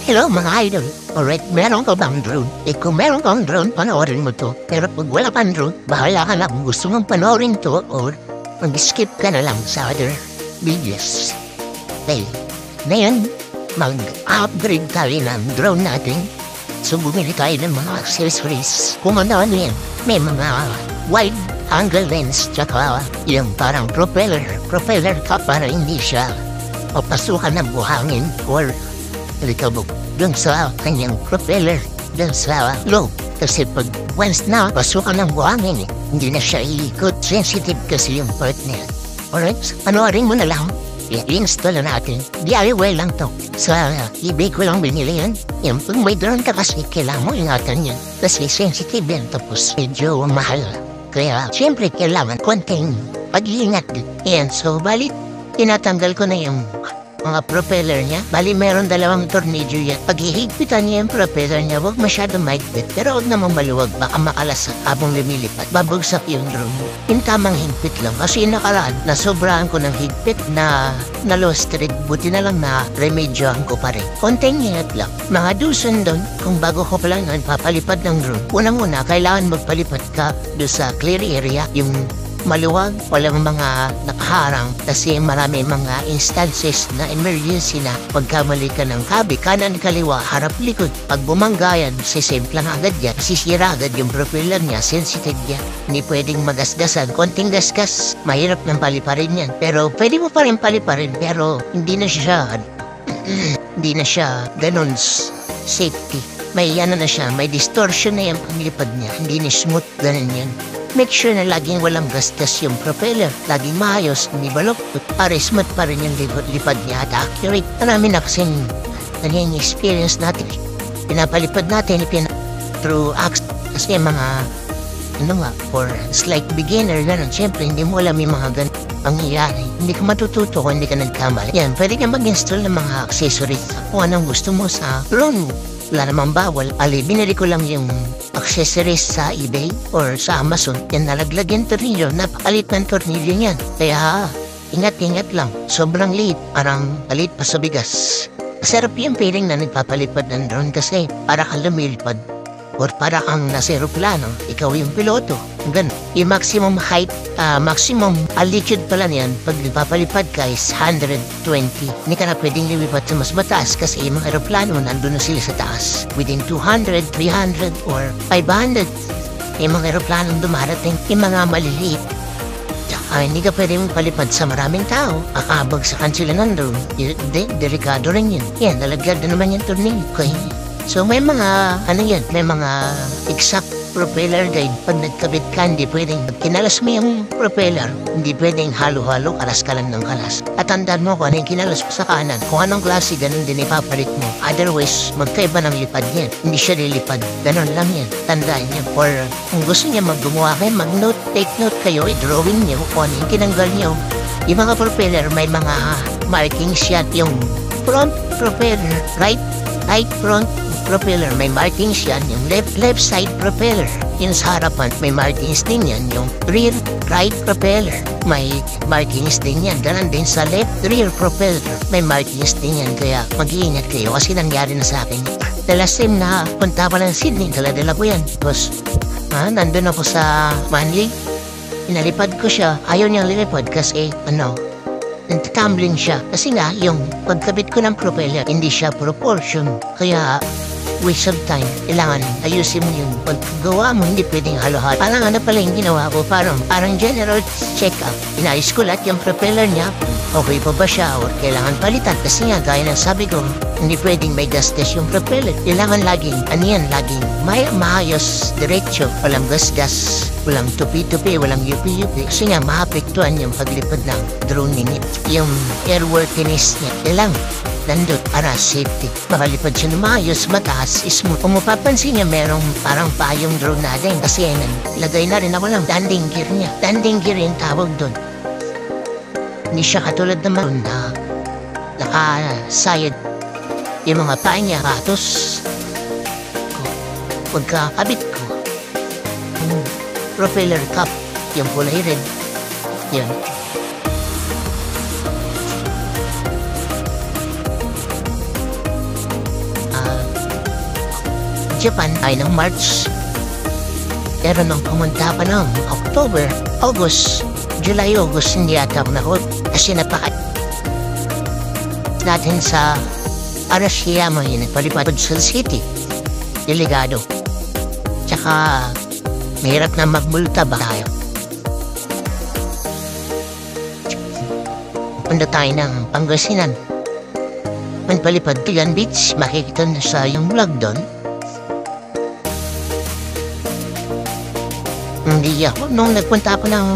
Hello mga idol. Alright, meron ka bang drone? Kung meron kang drone, panoorin mo to. Pero pag wala kang drone, bahala ka na kung gusto mong panoorin to or mag-skip ka na lang sa other videos. Okay, ngayon, mag-upgrade tayo ng drone natin. So bumili tayo ng mga accessories. Kung ano yan, may mga wide angle lens, tsaka yung parang propeller ka para hindi siya papasukan ng buhangin or likabog dun sa kanyang propeller dun sa low. Kasi pag once na pasukan ng buhangin, hindi na siya iikot. Sensitive kasi yung part na yan. Alright, panoorin mo na lang. I-install na natin. DIY lang to. Sa eBay ko lang binili yan. Yung pag may drone ka kasi kailangan mo ingatan yan. Kasi sensitive yan, tapos medyo mahal. Kaya siyempre kailangan konting pag-iingat. Yan, so bali tinatanggal ko na yung mga propeller niya. Bali, meron dalawang tornilyo yan. Pag hihigpitan niya yung propeller niya, huwag masyadong mahigpit. Pero huwag naman maluwag, baka makalasak habang lumilipat. Babagsak yung drone. Yung tamang higpit lang. Kasi nakaraan, nasobrahan ko ng higpit na lost thread. Buti na lang na remedyohan ko pa rin. Konting ingat lang. Mga dusun doon, kung bago ko pa lang papalipad ng drone, unang-una, kailangan magpalipad ka doon sa clear area, yung maluwag, walang mga nakaharang kasi marami mga instances na emergency na pagkamali ka ng kabi, kanan, kaliwa, harap, likod. Pag bumangga yan, sisave lang agad yan. Sisira agad yung propeller niya, sensitive yan. Hindi pwedeng magasgasan. Konting gasgas, mahirap nang paliparin yan. Pero pwede mo pa rin paliparin, pero hindi na siya ganun safety. May siya, may distortion na yung paglipad niya. Hindi ni smooth, ganun yan. Make sure na laging walang gasgas yung propeller. Laging maayos, hindi balok. Para smooth pa rin yung lipad niya at accurate. Marami na kasing yung experience natin. Pinapalipad natin through acts. Kasi mga, for slight beginner, gano'n. Siyempre, hindi mo alam yung mga ganun pangyayari. Hindi ka matututo kung hindi ka nagkamali. Yan, pwede ka mag-install ng mga accessories kung anong gusto mo sa drone mo. Wala namang bawal. Binili ko lang yung accessories sa eBay or sa Amazon. Yan, nalaglag yung tornilyo. Napakalit ng tornilyo niyan. Kaya, ingat-ingat lang. Sobrang liit. Parang palit pa sa bigas. Masarap yung feeling na nagpapalipad ng drone kasi para kang lumilipad. Or para kang nasa aeroplano, ikaw yung piloto. Ganun. Yung maximum height, maximum altitude pala niyan, pag nagpapalipad ka is 120. Hindi ka na pwedeng lumipad sa mas mataas kasi yung mga aeroplano nandun na sila sa taas. Within 200, 300, or 500. Yung mga aeroplanong dumarating, yung mga maliliit. Hindi ka pwedeng palipad sa maraming tao. Akabagsakan sila nandun. Delikado rin yun. Yan, nalagyan na naman yung tornilyo. Okay. So may mga, may mga exact propeller guide. Pag nagkabit ka, hindi pwedeng kinalas mo yung propeller. Hindi pwedeng halo-halo, kalas ka lang ng kalas. At tandaan mo kung ano yung kinalas mo sa kanan. Kung anong klase, ganun din ipapalit mo. Otherwise, magkaiba ng lipad yan. Hindi siya lilipad. Ganun lang yan. Tandaan niya. Or kung gusto niya gumawa kayo, mag-note, take note kayo, i-drawing niyo kung ano yung kinanggal niyo. Yung mga propeller, may mga markings yan. Yung front propeller, right front propeller, may markings yan. Yung left side propeller, yung sa harapan, may markings din yan. Yung right propeller, may markings din yan. Ganun din sa left rear propeller, may markings din yan. Kaya mag-iingat kayo kasi nangyari na sa akin. The last time na punta pa ng Sydney, dala-dala ko yan. Tapos, nandun ako sa Manly. Inalipad ko siya. Ayaw niyang lilipad kasi, nagtatumbling siya. Kasi nga, yung pagkabit ko ng propeller, hindi siya proportion. Kaya, waste of time. Kailangan ayusin mo yung paggawa mo, hindi pwedeng halo-halo. Parang pala yung ginawa ko, parang general check-up. Inayos ko lahat yung propeller niya. Okay pa ba siya or kailangan palitan? Kasi nga, gaya ng sabi ko, hindi pwedeng may gasgas yung propeller. Kailangan laging, laging maayos, diretso. Walang gasgas, walang tupi-tupi, walang yupi-yupi. Kasi nga, maapektuhan yung paglipad ng drone ninyo. Yung airworthiness niya, kailangan nandun para safety. Makalipad siya na maayos, mataas, smooth. Kung mapapansin niya, merong parang payong drone natin. Kasi lagay na rin ako ng landing gear niya. Landing gear yung tawag doon. Hindi siya katulad naman na nakasayad yung mga paa niya. Katos pagkakabit ko yung propeller cap, yung kulay red, yun. Japan ay ng March. Pero nung pumunta pa ng October, August, July, August, hindi ata ako nakot. Kasi natin sa Arashiyama yung nagpalipad sa city. Delikado. Tsaka mahirap na magmulta ba tayo. Punta tayo ng Pangasinan. Magpalipad Tigan Beach, makikita na sa yung vlog doon. Hindi ako, nung nagpunta ako ng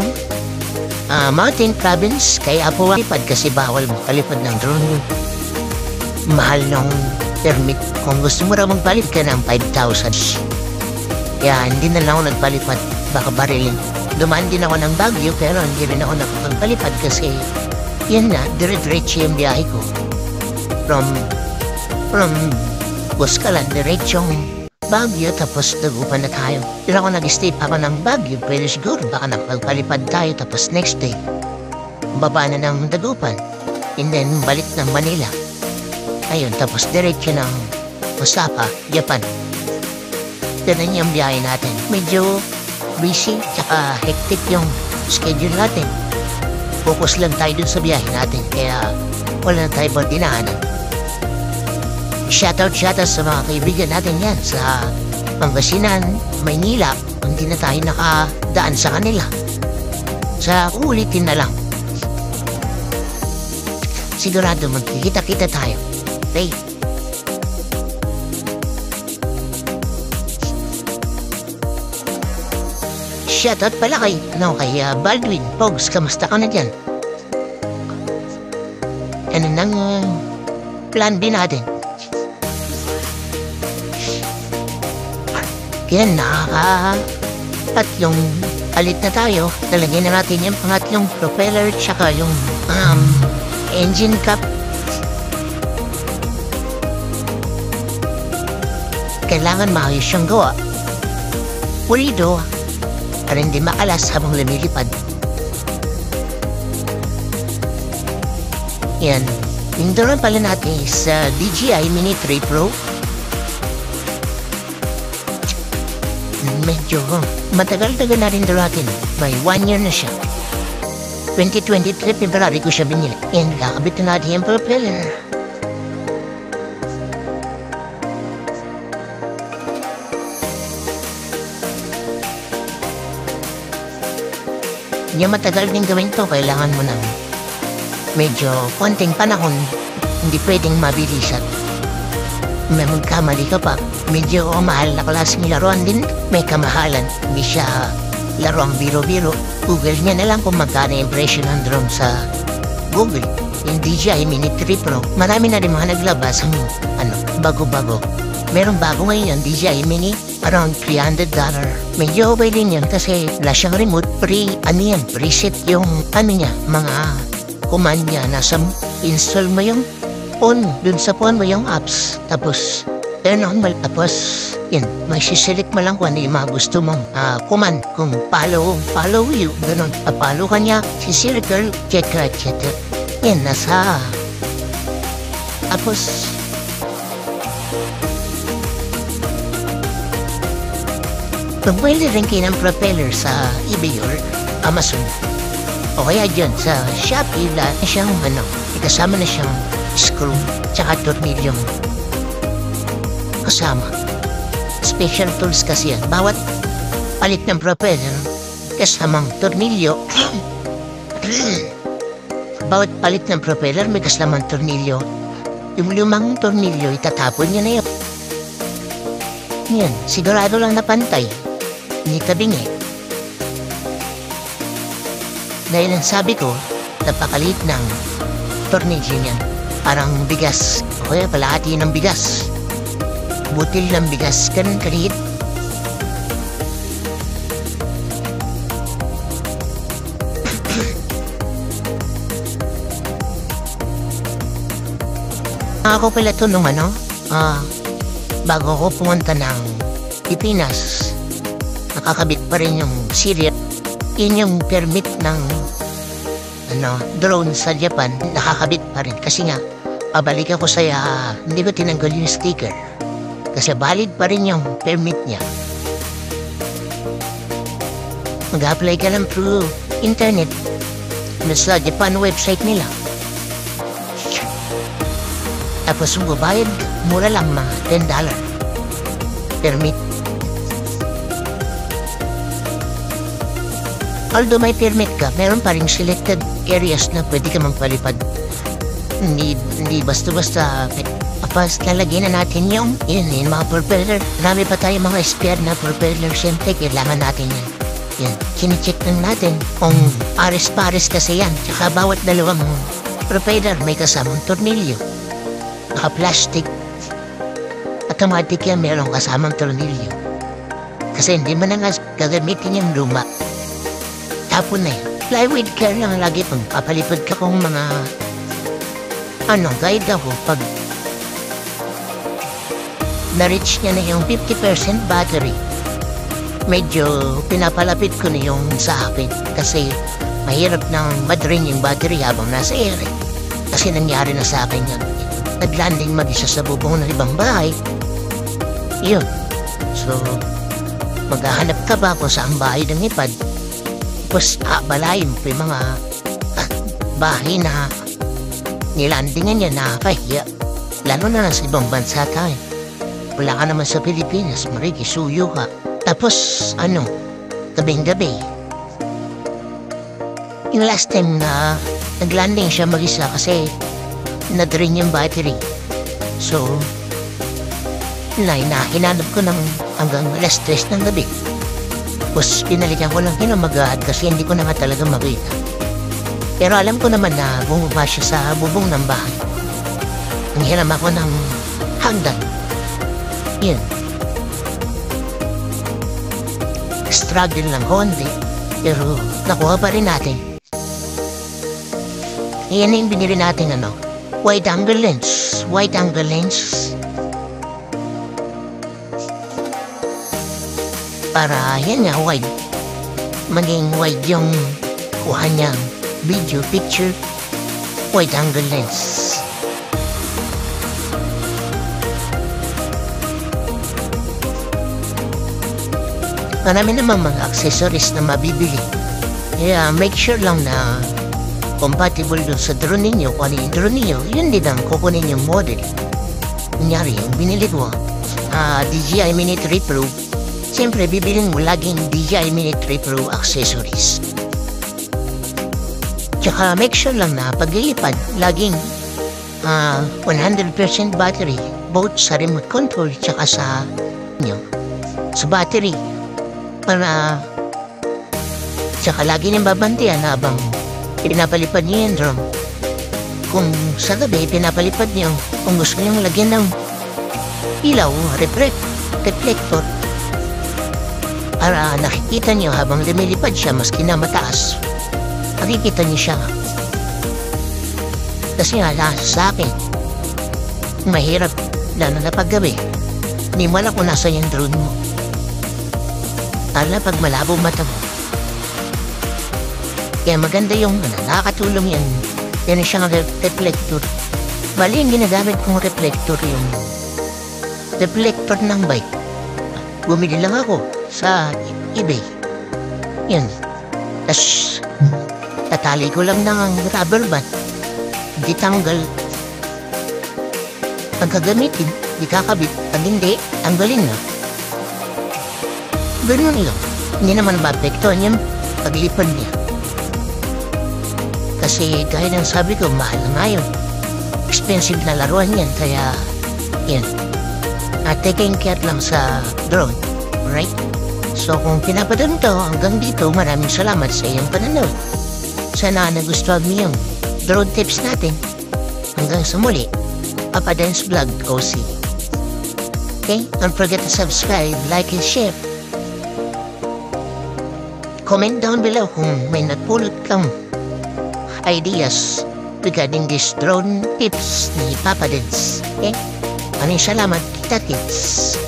Mountain Province, kaya po lipad kasi bawal magpalipad ng drone. Mahal ng permit. Kung gusto mo raw magpalit ka ng 5,000. Kaya hindi na lang ako nagpalipad, baka barilin. Dumaan din ako ng Baguio pero hindi rin ako nakapagpalipad kasi yan na, dire-diretso yung biyahe ko. From Buscalan, diretsong Baguio, tapos Dagupan na tayo. Pero ako nag-stay pa ako ng Baguio, pwede siguro baka nakapagpalipad tayo, tapos next day, baba na ng Dagupan, and then balik ng Manila. Ayun, tapos diretso ng Osaka, Japan. Ganun yung biyahe natin. Medyo busy, tsaka hectic yung schedule natin. Focus lang tayo dun sa biyahe natin, kaya wala na tayo bang dinaanan. Shoutout sa mga kaibigan natin yan sa Pangasinan, Maynila. Hindi na tayo nakadaan sa kanila. Sa ulitin na lang. Sigurado magkikita-kita tayo. Okay? Shoutout pala kay Baldwin. Pogs, kamusta ka na dyan? Ano nang plan B natin? Yan, tatlong palit na tayo. Talagyan na natin yung pangatlong propeller tsaka yung engine cap. Kailangan maayos siyang gawa. Pulido para hindi makalas habang lumilipad. Yan. Yung drone pala natin sa DJI Mini 3 Pro. Medyo matagal-tagal na rin daw natin. May 1 year na siya. 2023 February ko siya binili. And kakabit na natin yung propeller. Hindi matagal din gawin to. Kailangan mo ng medyo konting panahon. Hindi pwedeng mabilisan. May magkamali ka pa. Medyo mahal na klaseng laruan din. May kamahalan. Hindi siya laruang biro-biro. Google niya na lang kung magkano yung presyo ng drone sa Google. Yung DJI Mini 3 Pro. Marami na rin mga naglabas ng bago-bago. Meron bago ngayon yung DJI Mini. Around $300. Medyo okay din yan kasi wala siyang remote. Preset yung mga command niya. Nasa install mo yung phone. Dun sa phone mo yung apps. Tapos turn on mo. Tapos yun, may siselect mo lang kung ano yung mga gusto mong command. Kung follow you, ganun. Follow ka niya, sisircle, check. Yan, nasa. Tapos pagpwede rin kayo ng propeller sa eBay or Amazon. O kaya dyan sa Shopee, na siyang kasama na siyang screw tsaka tornilyong kasama. Special tools kasi yan. Bawat palit ng propeller kasamang tornilyo. Bawat palit ng propeller may kasamang tornilyo. Yung lumang tornilyo itatapon niya na yun. Yan, sigurado lang na pantay. Hindi tabingi. Dahil ang sabi ko, napakalit ng tornilyo niyan. Parang bigas. O kaya palahati ng bigas. Butil ng bigas. Ganun kalit. Ako pala ito nung bago ako pumunta ng Pilipinas, nakakabit pa rin yung serial. Yun yung permit ng drone sa Japan, nakakabit pa rin. Kasi nga, pabalik ako hindi ko tinanggal yung sticker. Kasi valid pa rin yung permit niya. Mag-apply ka lang through internet. Sa Japan website nila. Tapos magbabayad, mura lang mga $10 permit. Although may permit ka, meron pa rin selected areas na pwede ka magpalipad. Hindi basta-basta. Tapos lalagyan na natin yung mga propeller. Marami pa tayo mga spare na propeller. Siyempre, kailangan natin yan. Yan, kinicheck lang natin kung pares-pares kasi yan. Tsaka bawat dalawang propeller may kasamang tornilyo. Naka-plastic. Automatic yan, mayroong kasamang tornilyo. Kasi hindi mo na nga gagamitin yung luma. Tapon na yan. Plywood care lang lagi pag papalipad ka kung mga guide ako pag na-reach niya na yung 50% battery. Medyo pinapalapit ko na yung sa akin kasi mahirap nang madrain yung battery habang nasa air. Kasi nangyari na sa akin yan. Nag-landing mag-isa sa bubong ng ibang bahay. Yun. So, maghahanap ka ba kung saan bahay ng ipad? Tapos balayin mo yung mga bahay na nilandingan niya nakakahiya. Lalo na sa ibang bansa tayo. Wala ka naman sa Pilipinas, marikisuyo ka. Tapos, gabing-gabi. Yung last time na nag-landing siya mag-isa kasi na-drain yung battery. So, hinanap ko ng hanggang alas 3 ng gabi. Tapos, pinalitan ko lang hinamagad kasi hindi ko na nga talaga makita. Pero alam ko naman na bumaba siya sa bubong ng bahay. Nanghiram ako ng hagdan. Yun. Struggle lang konti, pero nakuha pa rin natin. Yan yung binili natin wide angle lens. Wide angle lens. Para yan nga, wide. Maging wide yung kuha niyang video, picture. Wide angle lens. Marami naman mga accessories na mabibili. Kaya make sure lang na compatible dun sa drone ninyo. Kung ano yung drone ninyo, yun din ang kukunin yung model. Kunyari, yung binili ko, DJI Mini 3 Pro. Siyempre, bibilin mo laging DJI Mini 3 Pro accessories. Tsaka make sure lang na pag-iipad, laging 100% battery. Both sa remote control tsaka sa battery. Para tsaka lagi niyang babantayan habang pinapalipad niyo yung drone. Kung sa gabi pinapalipad niyo, kung gusto niyong lagyan ng ilaw, reflector, para nakikita niyo habang lumilipad siya maski na mataas, makikita niyo siya. Kasi nga sa akin, mahirap lalo na paggabi, hindi mo alam kung nasa yung drone mo. Lalo pag malabo mata mo. Kaya maganda yung nakakatulong yan. Yan siyang reflector. Bali yung ginagamit kong reflector yung reflector ng bike. Bumili lang ako sa eBay. Yan. Tapos tatali ko lang ng rubber band. Di tanggal. Pagkagamitin, di kakabit. Pag hindi, tanggalin na. Ganun lang. Hindi naman maapektuhan yung paglipad niya. Kasi gaya ng sabi ko, mahal na yun. Expensive na laruan yan. Kaya, yan. Taking care lang sa drone. Right? So kung pinapadun to, hanggang dito, maraming salamat sa iyong pananood. Sana nagustuhan mo yung drone tips natin. Hanggang sa muli, Papa Dance Vlog OC. Okay? Don't forget to subscribe, like, and share. Comment down below kung may napulot kang ideas regarding this drone tips ni Papa Dance. Okay? Maraming salamat, kita kids.